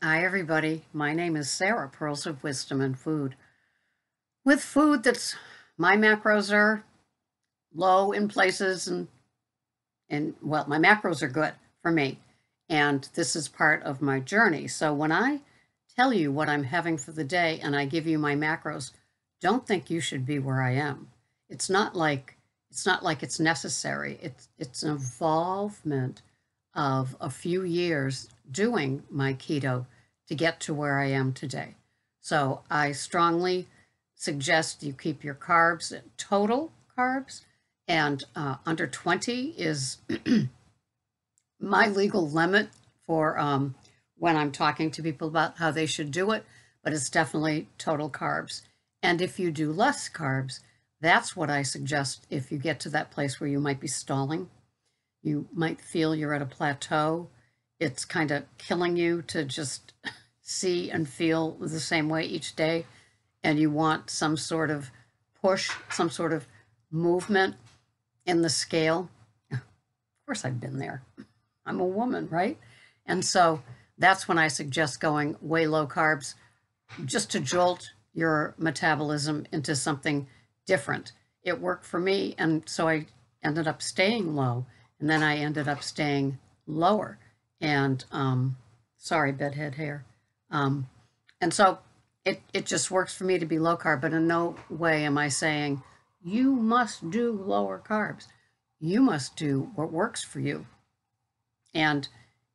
Hi, everybody. My name is Sarah, Pearls of Wisdom and Food. With food that's, my macros are low in places and well, my macros are good for me. And this is part of my journey. So when I tell you what I'm having for the day and I give you my macros, don't think you should be where I am. It's not like it's necessary. It's an involvement of a few years doing my keto to get to where I am today. So I strongly suggest you keep your carbs at total carbs, and under 20 is my legal limit for when I'm talking to people about how they should do it, but it's definitely total carbs. And if you do less carbs, that's what I suggest if you get to that place where you might be stalling. You might feel you're at a plateau. It's kind of killing you to just see and feel the same way each day, and you want some sort of push, some sort of movement in the scale. Of course, I've been there. I'm a woman, right? And so that's when I suggest going way low carbs, just to jolt your metabolism into something different. It worked for me, and so I ended up staying low, and then I ended up staying lower. And sorry, bedhead hair. And so it just works for me to be low carb, but in no way am I saying you must do lower carbs. You must do what works for you. And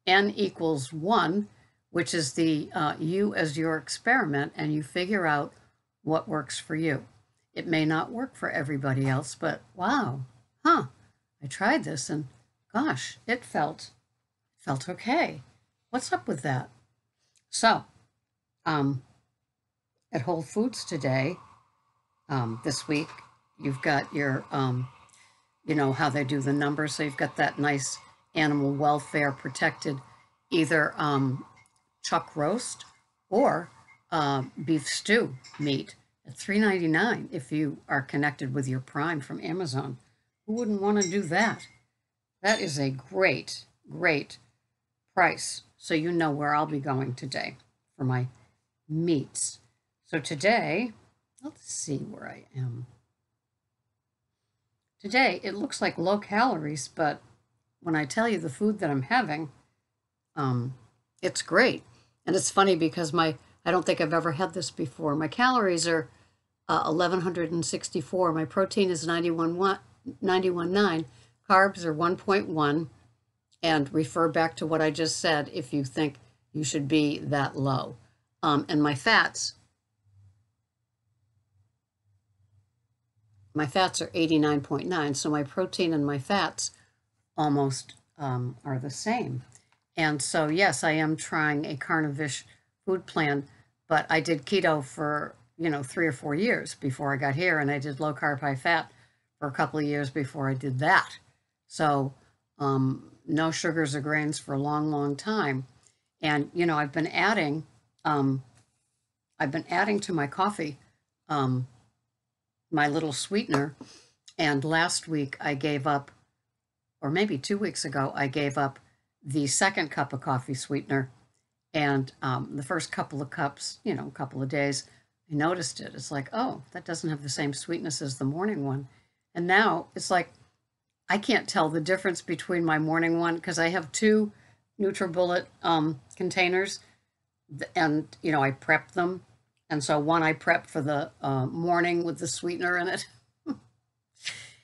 N equals 1, which is the you as your experiment, and you figure out what works for you. It may not work for everybody else, but wow, I tried this and gosh, it felt okay. What's up with that? So, at Whole Foods today, this week, you've got your, how they do the numbers. So you've got that nice animal welfare protected, either chuck roast or beef stew meat at $3.99 if you are connected with your Prime from Amazon. Who wouldn't want to do that? That is a great, great price. So you know where I'll be going today for my meats. So today, let's see where I am. Today, it looks like low calories, but when I tell you the food that I'm having, it's great. And it's funny because I don't think I've ever had this before. My calories are 1,164. My protein is 91.9. Carbs are 1.1. And refer back to what I just said if you think you should be that low. And my fats are 89.9. So my protein and my fats almost are the same. And so, yes, I am trying a carnivore food plan, but I did keto for, 3 or 4 years before I got here, and I did low carb, high fat for a couple of years before I did that. So, no sugars or grains for a long, long time. And, I've been adding to my coffee, my little sweetener. And last week I gave up, or maybe 2 weeks ago, I gave up the second cup of coffee sweetener. And the first couple of cups, a couple of days, I noticed it. It's like, oh, that doesn't have the same sweetness as the morning one. And now it's like, I can't tell the difference between my morning one because I have 2 NutriBullet containers, and I prepped them, and so one I prepped for the morning with the sweetener in it,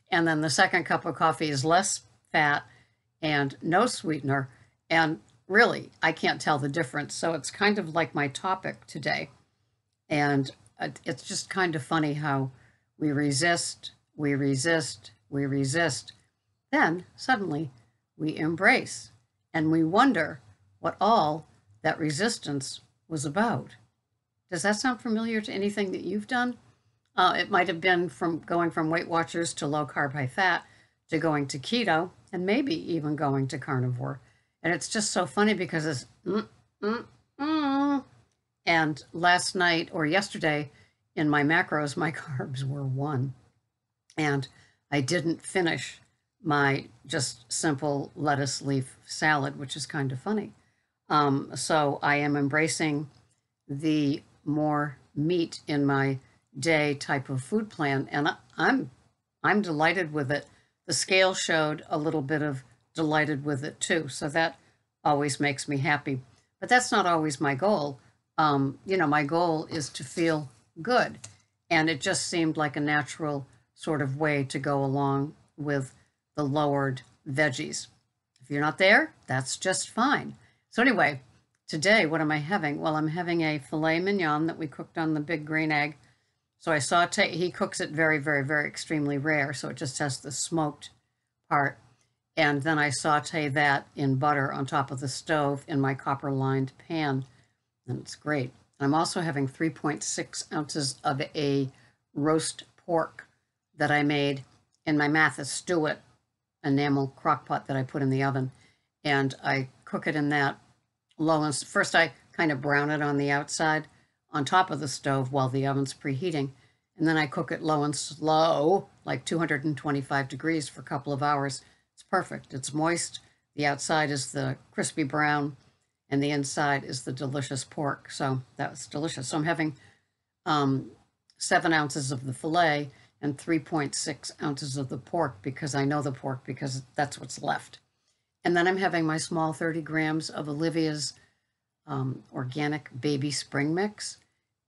and then the second cup of coffee is less fat and no sweetener, and really I can't tell the difference. So it's kind of like my topic today, and it's just kind of funny how we resist, then suddenly we embrace, and we wonder what all that resistance was about. Does that sound familiar to anything that you've done? It might have been from going from Weight Watchers to low carb, high fat to going to keto, and maybe even going to carnivore. And it's just so funny because it's And last night or yesterday in my macros, my carbs were 1. And I didn't finish my just simple lettuce leaf salad, which is kind of funny. So I am embracing the more meat in my day type of food plan, and I'm delighted with it. The scale showed a little bit of delighted with it too, so that always makes me happy. But that's not always my goal. My goal is to feel good, and it just seemed like a natural sort of way to go along with the lowered veggies. If you're not there, that's just fine. So anyway, today, what am I having? Well, I'm having a filet mignon that we cooked on the big green egg. So I saute, he cooks it very, very, very extremely rare, so it just has the smoked part. And then I saute that in butter on top of the stove in my copper-lined pan, and it's great. I'm also having 3.6 ounces of a roast pork that I made in my Mathis Stewart enamel crock pot that I put in the oven. And I cook it in that low, and first I kind of brown it on the outside on top of the stove while the oven's preheating. And then I cook it low and slow, like 225 degrees for a couple of hours. It's perfect. It's moist. The outside is the crispy brown, and the inside is the delicious pork. So that was delicious. So I'm having 7 ounces of the filet and 3.6 ounces of the pork, because I know the pork because that's what's left. And then I'm having my small 30 grams of Olivia's organic baby spring mix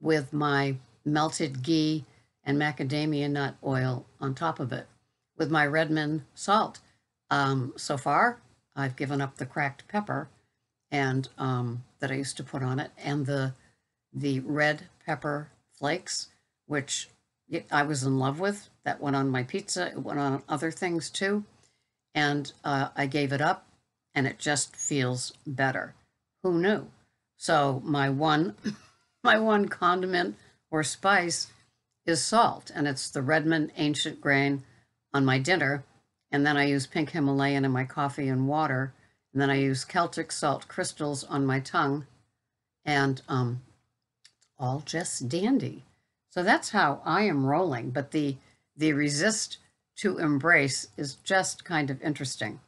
with my melted ghee and macadamia nut oil on top of it with my Redmond salt. So far, I've given up the cracked pepper and that I used to put on it, and the red pepper flakes, which I was in love with. That went on my pizza. It went on other things too. And I gave it up, and it just feels better. Who knew? So my one condiment or spice is salt, and it's the Redmond Ancient Grain on my dinner. And then I use pink Himalayan in my coffee and water. And then I use Celtic salt crystals on my tongue, and all just dandy. So that's how I am rolling. But the resist to embrace is just kind of interesting.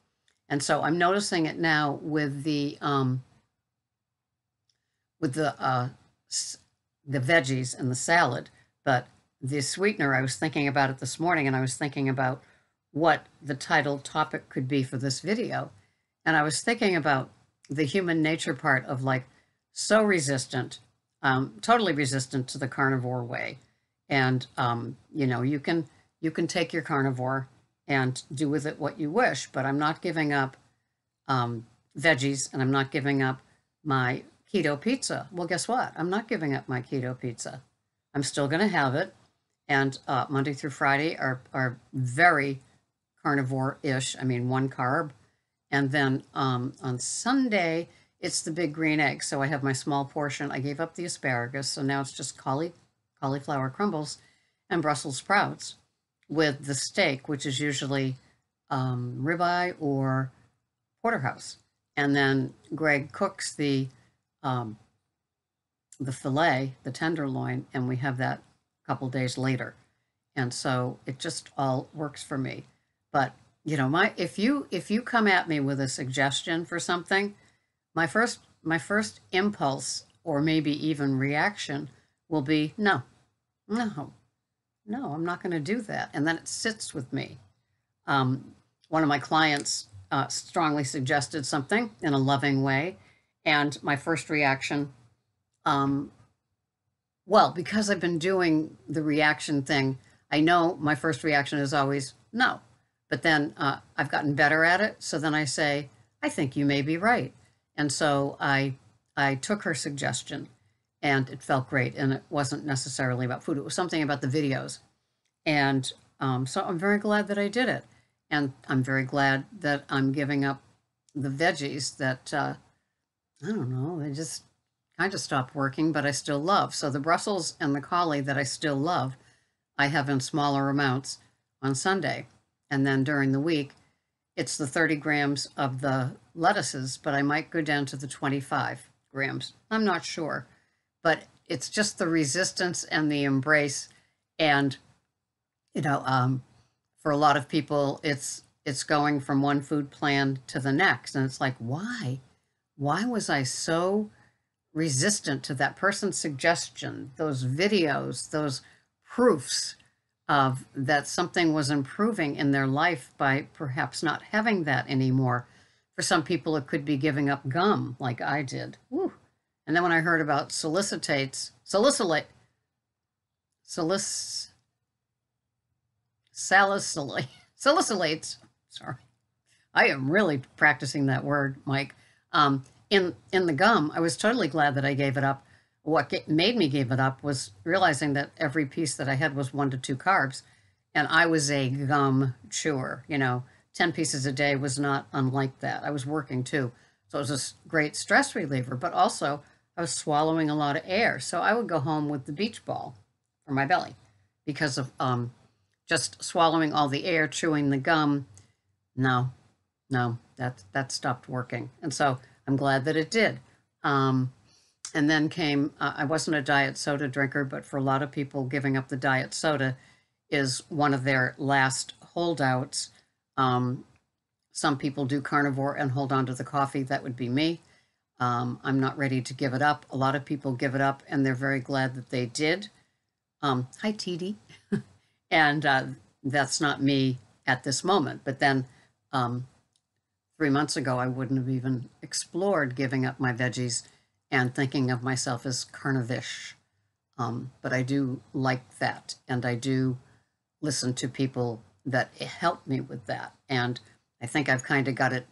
And so I'm noticing it now with the veggies and the salad. But the sweetener, I was thinking about it this morning, and I was thinking about what the title topic could be for this video. And I was thinking about the human nature part of, like, so resistant, totally resistant to the carnivore way. And, you can take your carnivore and do with it what you wish, but I'm not giving up veggies, and I'm not giving up my keto pizza. Well, guess what? I'm not giving up my keto pizza. I'm still going to have it. And Monday through Friday are very carnivore-ish. I mean, one carb. And then on Sunday, it's the big green egg. So I have my small portion. I gave up the asparagus, so now it's just cauliflower crumbles and Brussels sprouts with the steak, which is usually ribeye or porterhouse. And then Greg cooks the filet, the tenderloin, and we have that a couple days later. And so it just all works for me. But if you come at me with a suggestion for something, my first impulse, or maybe even reaction, will be no, I'm not going to do that. And then it sits with me. One of my clients strongly suggested something in a loving way, and my first reaction, because I've been doing the reaction thing, I know my first reaction is always no. But then I've gotten better at it. So then I say, I think you may be right. And so I took her suggestion, and it felt great. And it wasn't necessarily about food. It was something about the videos. And so I'm very glad that I did it. And I'm very glad that I'm giving up the veggies that, I don't know, they just kind of stopped working, but I still love. So the Brussels and the cauli that I still love, I have in smaller amounts on Sunday. And then during the week, it's the 30 grams of the lettuces, but I might go down to the 25 grams. I'm not sure. But it's just the resistance and the embrace. And, for a lot of people, it's going from one food plan to the next. And it's like, why? why was I so resistant to that person's suggestion, those videos, those proofs of that something was improving in their life by perhaps not having that anymore. For some people, it could be giving up gum, like I did. Woo. And then when I heard about salicylates, sorry, I am really practicing that word, Mike. In the gum, I was totally glad that I gave it up. What made me give it up was realizing that every piece that I had was 1 to 2 carbs, and I was a gum chewer. 10 pieces a day was not unlike that. I was working too, so it was a great stress reliever, but also I was swallowing a lot of air. So I would go home with the beach ball for my belly because of just swallowing all the air, chewing the gum. No, that stopped working. And so I'm glad that it did. And then came, I wasn't a diet soda drinker, but for a lot of people, giving up the diet soda is one of their last holdouts. Some people do carnivore and hold on to the coffee. That would be me. I'm not ready to give it up. A lot of people give it up, and they're very glad that they did. Hi, TD. And that's not me at this moment. But then 3 months ago, I wouldn't have even explored giving up my veggies and thinking of myself as carnivish. But I do like that, and I do listen to people that help me with that. And I think I've kind of got it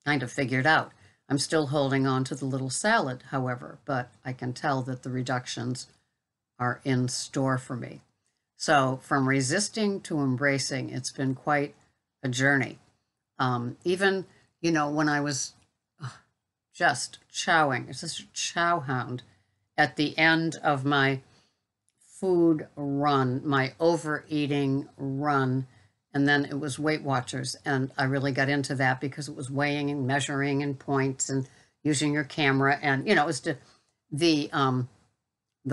kind of figured out. I'm still holding on to the little salad, however, but I can tell that the reductions are in store for me. So from resisting to embracing, it's been quite a journey. Even, when I was just chowing, it's just a chow hound at the end of my food run, my overeating run, and then it was Weight Watchers, and I really got into that because it was weighing and measuring and points and using your camera, and it was the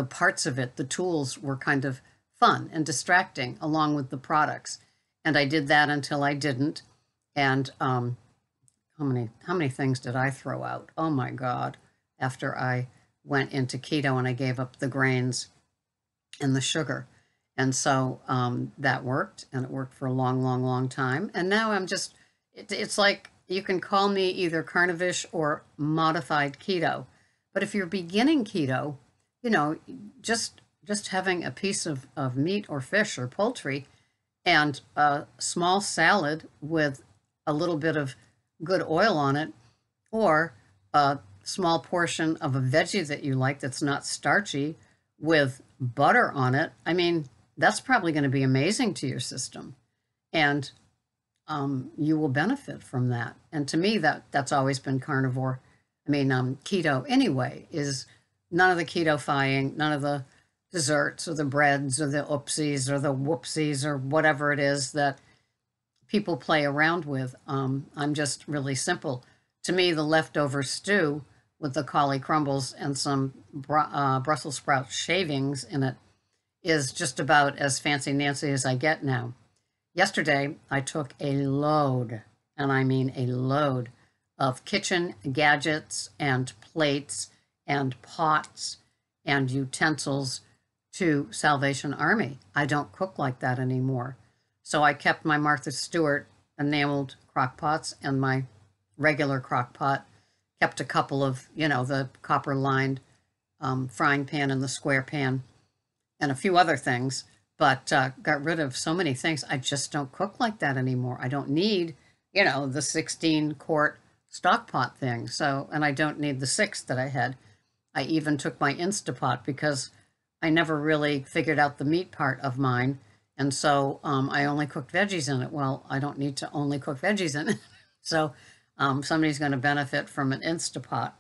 parts of it, the tools were kind of fun and distracting along with the products, and I did that until I didn't, and how many things did I throw out? Oh my God! After I went into keto and I gave up the grains and the sugar. And so that worked, and it worked for a long, long, long time. And now I'm just, it's like you can call me either carnivish or modified keto. But if you're beginning keto, just having a piece of meat or fish or poultry and a small salad with a little bit of good oil on it, or a small portion of a veggie that you like that's not starchy with butter on it, I mean, that's probably going to be amazing to your system, and you will benefit from that. And to me, that's always been carnivore. I mean, keto anyway is none of the keto-fying, none of the desserts or the breads or the oopsies or the whoopsies or whatever it is that people play around with. I'm just really simple. To me, the leftover stew with the cauli crumbles and some Brussels sprout shavings in it is just about as fancy Nancy as I get now. Yesterday, I took a load, and I mean a load, of kitchen gadgets and plates and pots and utensils to Salvation Army. I don't cook like that anymore. So I kept my Martha Stewart enameled crock pots and my regular crock pot, kept a couple of, the copper-lined frying pan and the square pan, and a few other things, but got rid of so many things. I just don't cook like that anymore. I don't need, the 16-quart stock pot thing. So, and I don't need the 6 that I had. I even took my Instapot because I never really figured out the meat part of mine. And so I only cooked veggies in it. Well, I don't need to only cook veggies in it. So somebody's going to benefit from an Instapot.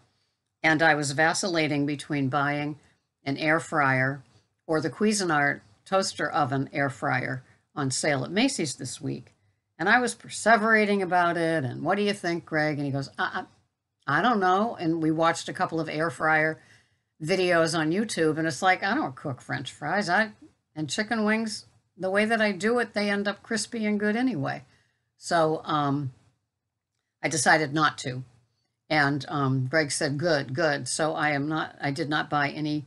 And I was vacillating between buying an air fryer or the Cuisinart toaster oven air fryer on sale at Macy's this week. And I was perseverating about it. And what do you think, Greg? And he goes, I don't know. And we watched a couple of air fryer videos on YouTube. And it's like, I don't cook French fries. And chicken wings, the way that I do it, they end up crispy and good anyway. So I decided not to. And Greg said, good, good. So I did not buy any,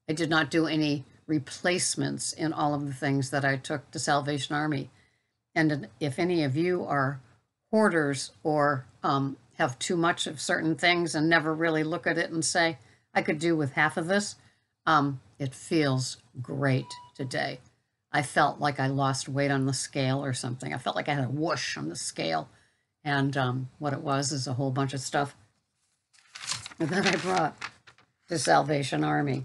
I did not do any replacements in all of the things that I took to Salvation Army. And if any of you are hoarders or have too much of certain things and never really look at it and say, I could do with half of this, it feels great today. I felt like I lost weight on the scale or something. I felt like I had a whoosh on the scale. And what it was is a whole bunch of stuff that I brought to Salvation Army.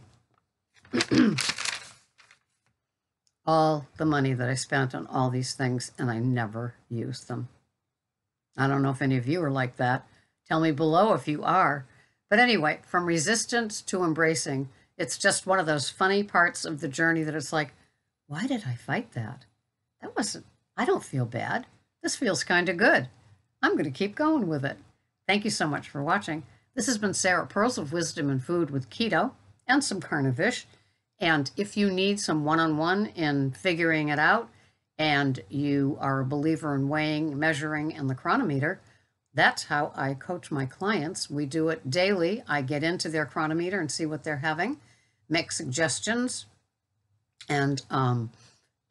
All the money that I spent on all these things, and I never used them. I don't know if any of you are like that. Tell me below if you are. But anyway, from resistance to embracing, it's just one of those funny parts of the journey that it's like, why did I fight that? That wasn't, I don't feel bad. This feels kind of good. I'm going to keep going with it. Thank you so much for watching. This has been Sarah, Pearls of Wisdom and Food with Keto and some carnivish. And if you need some one-on-one in figuring it out, and you are a believer in weighing, measuring, and the chronometer, that's how I coach my clients. We do it daily. I get into their chronometer and see what they're having, make suggestions, and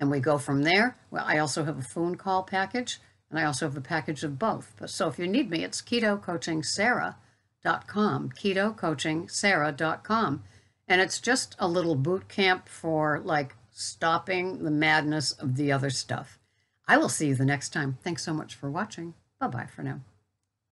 we go from there. Well, I also have a phone call package, and I also have a package of both. So if you need me, it's ketocoachingsarah.com, ketocoachingsarah.com. And it's just a little boot camp for like stopping the madness of the other stuff. I will see you the next time. Thanks so much for watching. Bye-bye for now.